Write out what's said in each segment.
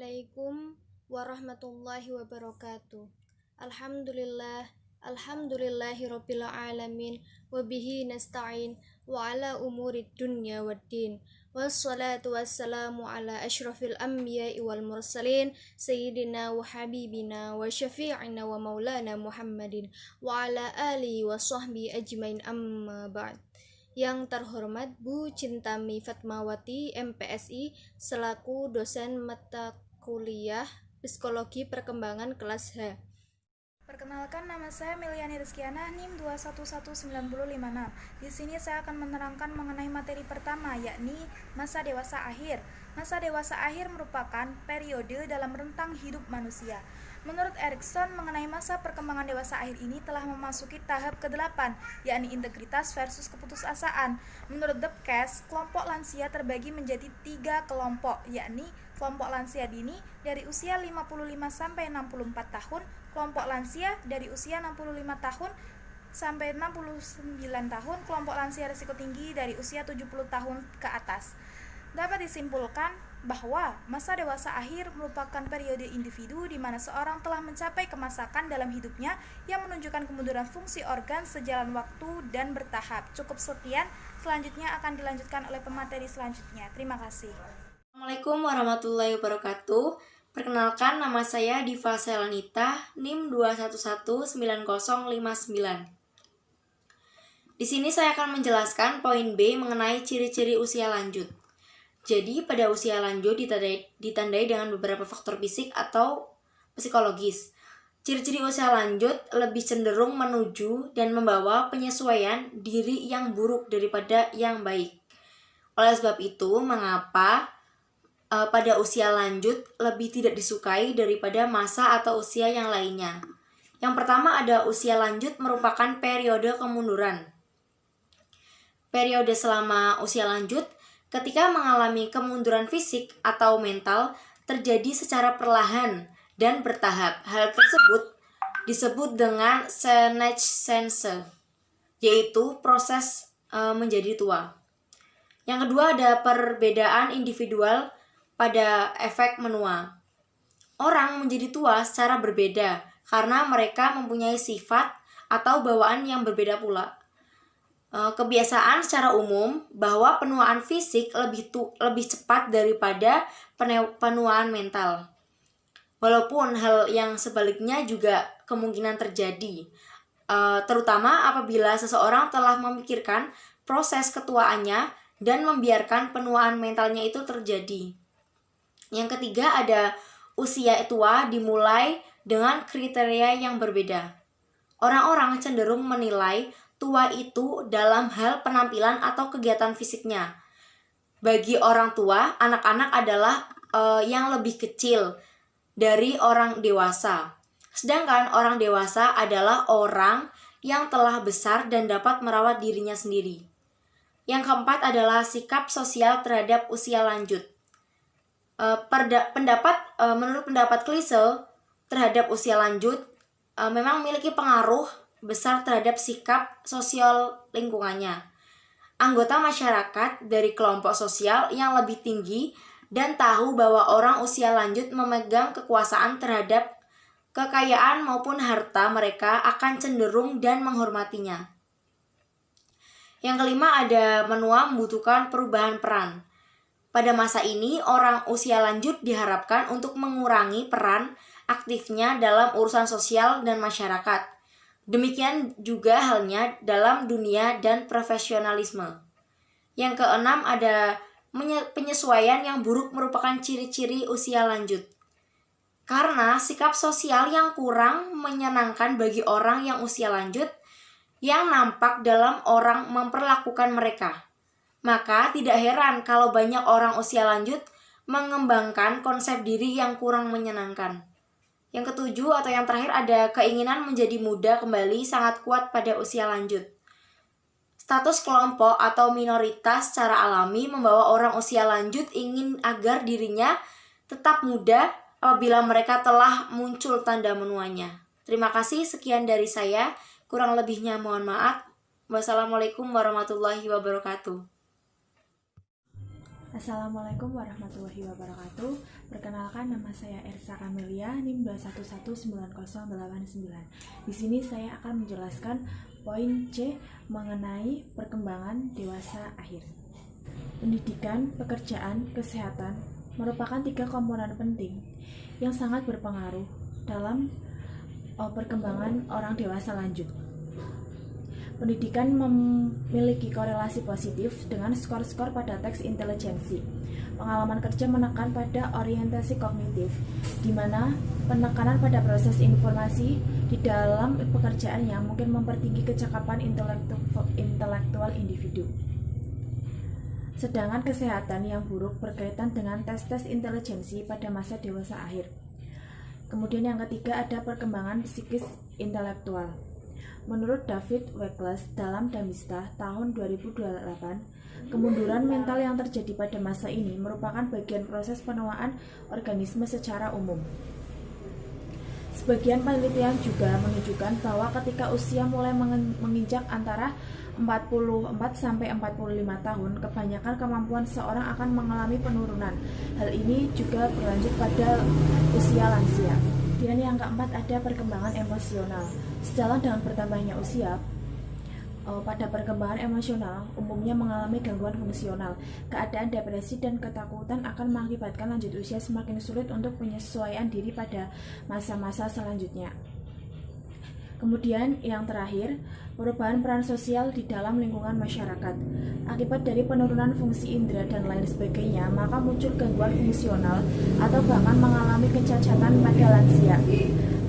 Assalamualaikum warahmatullahi wabarakatuh. Alhamdulillahirabbil alamin wa bihi nasta'in wa ala umurid dunya waddin. Wassalatu wassalamu ala asyrafil anbiya'i wal mursalin sayyidina wa habibina wa syafi'ina wa maulana Muhammadin wa ala alihi wa sahbihi ajmain, amma ba'd. Yang terhormat Bu Cintami Fatmawati, MPSI, selaku dosen mata kuliah Psikologi Perkembangan kelas H. Perkenalkan, nama saya Meliani Rizkiana, NIM 2119056. Di sini saya akan menerangkan mengenai materi pertama, yakni masa dewasa akhir. Masa dewasa akhir merupakan periode dalam rentang hidup manusia. Menurut Erikson, mengenai masa perkembangan dewasa akhir ini telah memasuki tahap ke-8, yakni integritas versus keputusasaan. Menurut Debcast, kelompok lansia terbagi menjadi 3 kelompok, yakni kelompok lansia dini dari usia 55 sampai 64 tahun, kelompok lansia dari usia 65 tahun sampai 69 tahun, kelompok lansia risiko tinggi dari usia 70 tahun ke atas. Dapat disimpulkan bahwa masa dewasa akhir merupakan periode individu di mana seorang telah mencapai kemasakan dalam hidupnya yang menunjukkan kemunduran fungsi organ sejalan waktu dan bertahap. Cukup sekian, selanjutnya akan dilanjutkan oleh pemateri selanjutnya. Terima kasih. Assalamualaikum warahmatullahi wabarakatuh. Perkenalkan, nama saya Diva Selanita, NIM 2119059. Di sini saya akan menjelaskan poin B mengenai ciri-ciri usia lanjut. Jadi, pada usia lanjut ditandai dengan beberapa faktor fisik atau psikologis. Ciri-ciri usia lanjut lebih cenderung menuju dan membawa penyesuaian diri yang buruk daripada yang baik. Oleh sebab itu, mengapa pada usia lanjut lebih tidak disukai daripada masa atau usia yang lainnya? Yang pertama ada usia lanjut merupakan periode kemunduran. Periode selama usia lanjut ketika mengalami kemunduran fisik atau mental terjadi secara perlahan dan bertahap. Hal tersebut disebut dengan senescence, yaitu proses menjadi tua. Yang kedua ada perbedaan individual pada efek menua. Orang menjadi tua secara berbeda karena mereka mempunyai sifat atau bawaan yang berbeda pula. Kebiasaan secara umum bahwa penuaan fisik lebih cepat daripada penuaan mental. Walaupun hal yang sebaliknya juga kemungkinan terjadi, terutama apabila seseorang telah memikirkan proses ketuaannya dan membiarkan penuaan mentalnya itu terjadi. Yang ketiga ada usia tua dimulai dengan kriteria yang berbeda. Orang-orang cenderung menilai tua itu dalam hal penampilan atau kegiatan fisiknya. Bagi orang tua, anak-anak adalah yang lebih kecil dari orang dewasa. Sedangkan orang dewasa adalah orang yang telah besar dan dapat merawat dirinya sendiri. Yang keempat adalah sikap sosial terhadap usia lanjut. Menurut pendapat klise terhadap usia lanjut memang memiliki pengaruh besar terhadap sikap sosial lingkungannya. Anggota masyarakat dari kelompok sosial yang lebih tinggi dan tahu bahwa orang usia lanjut memegang kekuasaan terhadap kekayaan maupun harta mereka akan cenderung dan menghormatinya. Yang kelima ada menua membutuhkan perubahan peran. Pada masa ini, orang usia lanjut diharapkan untuk mengurangi peran aktifnya dalam urusan sosial dan masyarakat. Demikian juga halnya dalam dunia dan profesionalisme. Yang keenam ada penyesuaian yang buruk merupakan ciri-ciri usia lanjut. Karena sikap sosial yang kurang menyenangkan bagi orang yang usia lanjut yang nampak dalam orang memperlakukan mereka. Maka tidak heran kalau banyak orang usia lanjut mengembangkan konsep diri yang kurang menyenangkan. Yang ketujuh atau yang terakhir ada keinginan menjadi muda kembali sangat kuat pada usia lanjut. Status kelompok atau minoritas secara alami membawa orang usia lanjut ingin agar dirinya tetap muda apabila mereka telah muncul tanda menuanya. Terima kasih, sekian dari saya. Kurang lebihnya mohon maaf. Wassalamualaikum warahmatullahi wabarakatuh. Assalamualaikum warahmatullahi wabarakatuh. Perkenalkan, nama saya Ersa Kamelia, NIM 2119089. Di sini saya akan menjelaskan poin C mengenai perkembangan dewasa akhir. Pendidikan, pekerjaan, kesehatan merupakan 3 komponen penting yang sangat berpengaruh dalam perkembangan orang dewasa lanjut. Pendidikan memiliki korelasi positif dengan skor-skor pada teks intelijensi. Pengalaman kerja menekan pada orientasi kognitif, di mana penekanan pada proses informasi di dalam pekerjaan yang mungkin mempertinggi kecakapan intelektual individu. Sedangkan kesehatan yang buruk berkaitan dengan tes-tes intelijensi pada masa dewasa akhir. Kemudian yang ketiga ada perkembangan psikis intelektual. Menurut David Wakeles dalam Damista tahun 2028, kemunduran mental yang terjadi pada masa ini merupakan bagian proses penuaan organisme secara umum. Sebagian penelitian juga menunjukkan bahwa ketika usia mulai menginjak antara 44 sampai 45 tahun, kebanyakan kemampuan seorang akan mengalami penurunan. Hal ini juga berlanjut pada usia lansia. Dan yang keempat ada perkembangan emosional. Sejalan dengan bertambahnya usia, pada perkembangan emosional umumnya mengalami gangguan fungsional. Keadaan depresi dan ketakutan akan mengakibatkan lanjut usia semakin sulit untuk penyesuaian diri pada masa-masa selanjutnya. Kemudian yang terakhir, perubahan peran sosial di dalam lingkungan masyarakat. Akibat dari penurunan fungsi indera dan lain sebagainya, maka muncul gangguan fungsional atau bahkan mengalami kecacatan pada lansia.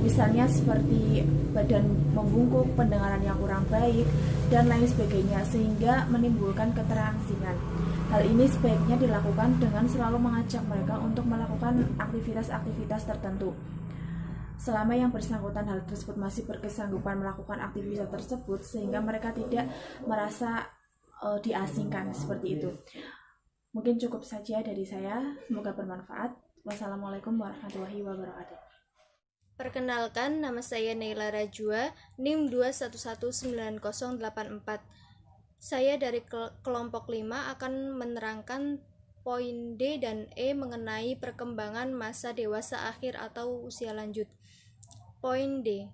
Misalnya seperti badan membungkuk, pendengaran yang kurang baik, dan lain sebagainya, sehingga menimbulkan keterangsingan. Hal ini sebaiknya dilakukan dengan selalu mengajak mereka untuk melakukan aktivitas-aktivitas tertentu. Selama yang bersangkutan hal tersebut masih berkesanggupan melakukan aktivitas tersebut, sehingga mereka tidak merasa diasingkan seperti itu. Mungkin cukup saja dari saya, semoga bermanfaat. Wassalamualaikum warahmatullahi wabarakatuh. Perkenalkan, nama saya Neila Rajwa, NIM 2119084. Saya dari kelompok 5 akan menerangkan poin D dan E mengenai perkembangan masa dewasa akhir atau usia lanjut. Poin D.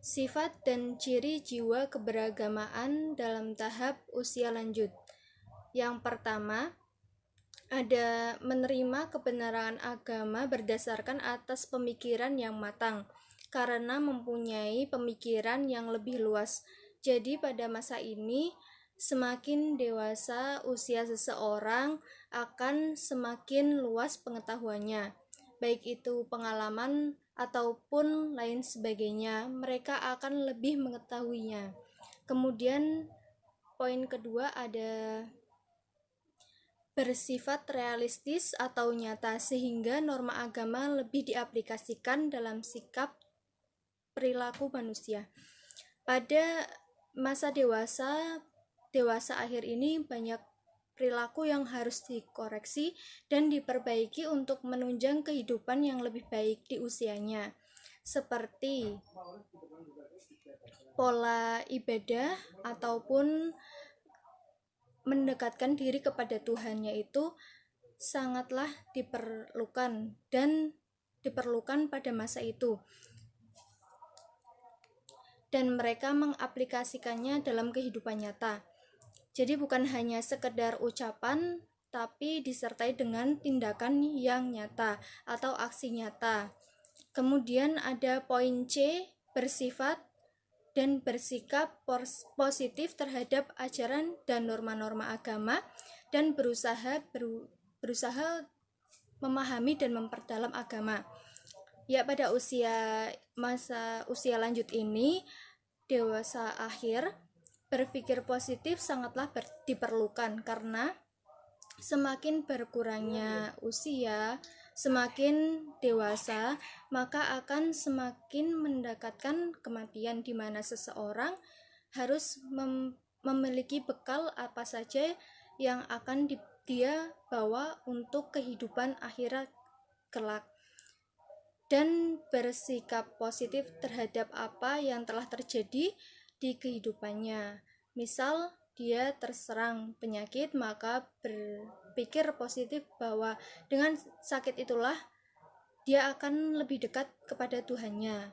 Sifat dan ciri jiwa keberagamaan dalam tahap usia lanjut. Yang pertama, ada menerima kebenaran agama berdasarkan atas pemikiran yang matang, karena mempunyai pemikiran yang lebih luas. Jadi pada masa ini, semakin dewasa usia seseorang akan semakin luas pengetahuannya, baik itu pengalaman ataupun lain sebagainya, mereka akan lebih mengetahuinya. Kemudian poin kedua ada bersifat realistis atau nyata, sehingga norma agama lebih diaplikasikan dalam sikap perilaku manusia. Pada masa dewasa akhir ini banyak perilaku yang harus dikoreksi dan diperbaiki untuk menunjang kehidupan yang lebih baik di usianya, seperti pola ibadah ataupun mendekatkan diri kepada Tuhannya itu sangatlah diperlukan pada masa itu, dan mereka mengaplikasikannya dalam kehidupan nyata. Jadi bukan hanya sekedar ucapan, tapi disertai dengan tindakan yang nyata atau aksi nyata. Kemudian ada poin C, bersifat dan bersikap positif terhadap ajaran dan norma-norma agama, dan berusaha memahami dan memperdalam agama. Ya, pada masa usia lanjut ini, dewasa akhir, berpikir positif sangatlah diperlukan, karena semakin berkurangnya usia, semakin dewasa, maka akan semakin mendekatkan kematian, di mana seseorang harus memiliki bekal apa saja yang akan dia bawa untuk kehidupan akhirat kelak, dan bersikap positif terhadap apa yang telah terjadi di kehidupannya. Misal dia terserang penyakit, maka berpikir positif bahwa dengan sakit itulah dia akan lebih dekat kepada Tuhannya.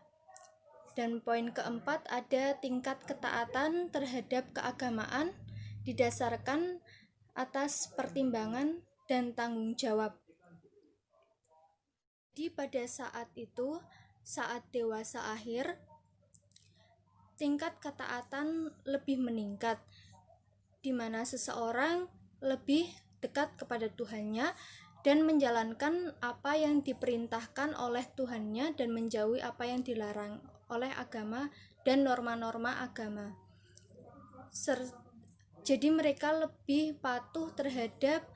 Dan poin keempat, ada tingkat ketaatan terhadap keagamaan didasarkan atas pertimbangan dan tanggung jawab. Jadi pada saat itu, saat dewasa akhir, tingkat ketaatan lebih meningkat, di mana seseorang lebih dekat kepada Tuhannya dan menjalankan apa yang diperintahkan oleh Tuhannya dan menjauhi apa yang dilarang oleh agama dan norma-norma agama. Jadi mereka lebih patuh terhadap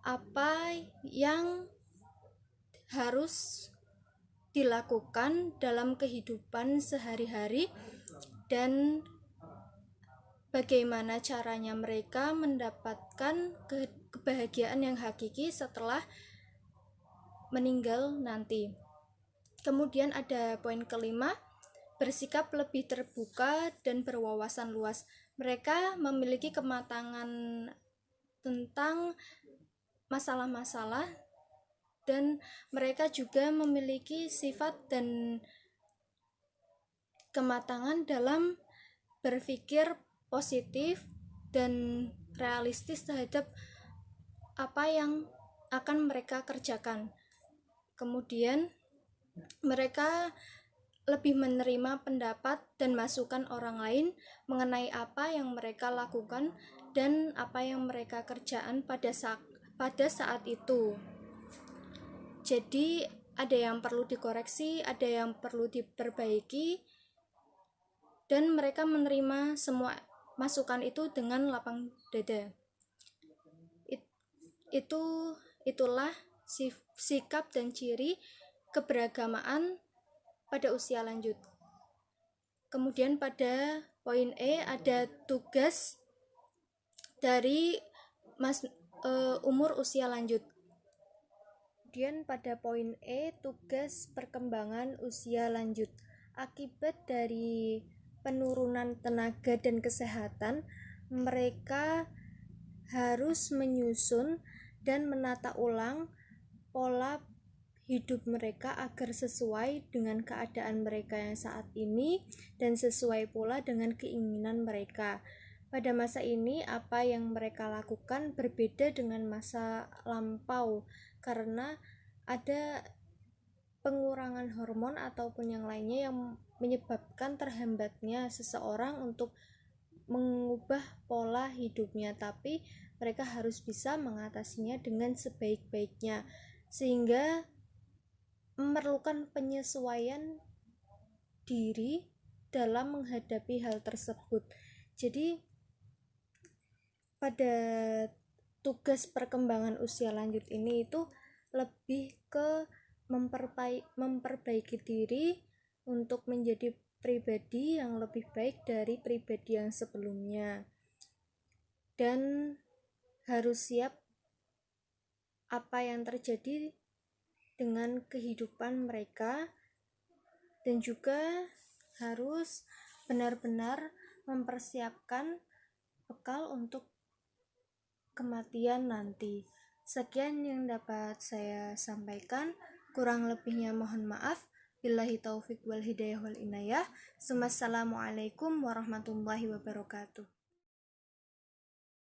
apa yang harus dilakukan dalam kehidupan sehari-hari dan bagaimana caranya mereka mendapatkan kebahagiaan yang hakiki setelah meninggal nanti. Kemudian ada poin kelima, bersikap lebih terbuka dan berwawasan luas. Mereka memiliki kematangan tentang masalah-masalah dan mereka juga memiliki sifat dan kematangan dalam berpikir positif dan realistis terhadap apa yang akan mereka kerjakan. Kemudian mereka lebih menerima pendapat dan masukan orang lain mengenai apa yang mereka lakukan dan apa yang mereka kerjakan pada saat itu. Jadi ada yang perlu dikoreksi, ada yang perlu diperbaiki, dan mereka menerima semua masukan itu dengan lapang dada. Itulah sikap dan ciri keberagamaan pada usia lanjut. Kemudian pada poin E ada tugas dari umur usia lanjut. Kemudian pada poin E, tugas perkembangan usia lanjut. Akibat dari penurunan tenaga dan kesehatan, mereka harus menyusun dan menata ulang pola hidup mereka agar sesuai dengan keadaan mereka yang saat ini dan sesuai pula dengan keinginan mereka. Pada masa ini, apa yang mereka lakukan berbeda dengan masa lampau karena ada pengurangan hormon ataupun yang lainnya yang menyebabkan terhambatnya seseorang untuk mengubah pola hidupnya, tapi mereka harus bisa mengatasinya dengan sebaik-baiknya, sehingga memerlukan penyesuaian diri dalam menghadapi hal tersebut. Jadi pada tugas perkembangan usia lanjut ini itu lebih ke memperbaiki diri untuk menjadi pribadi yang lebih baik dari pribadi yang sebelumnya, dan harus siap apa yang terjadi dengan kehidupan mereka, dan juga harus benar-benar mempersiapkan bekal untuk kematian nanti. Sekian yang dapat saya sampaikan, kurang lebihnya mohon maaf. Billahi taufik wal hidayah wal inayah. Assalamualaikum warahmatullahi wabarakatuh.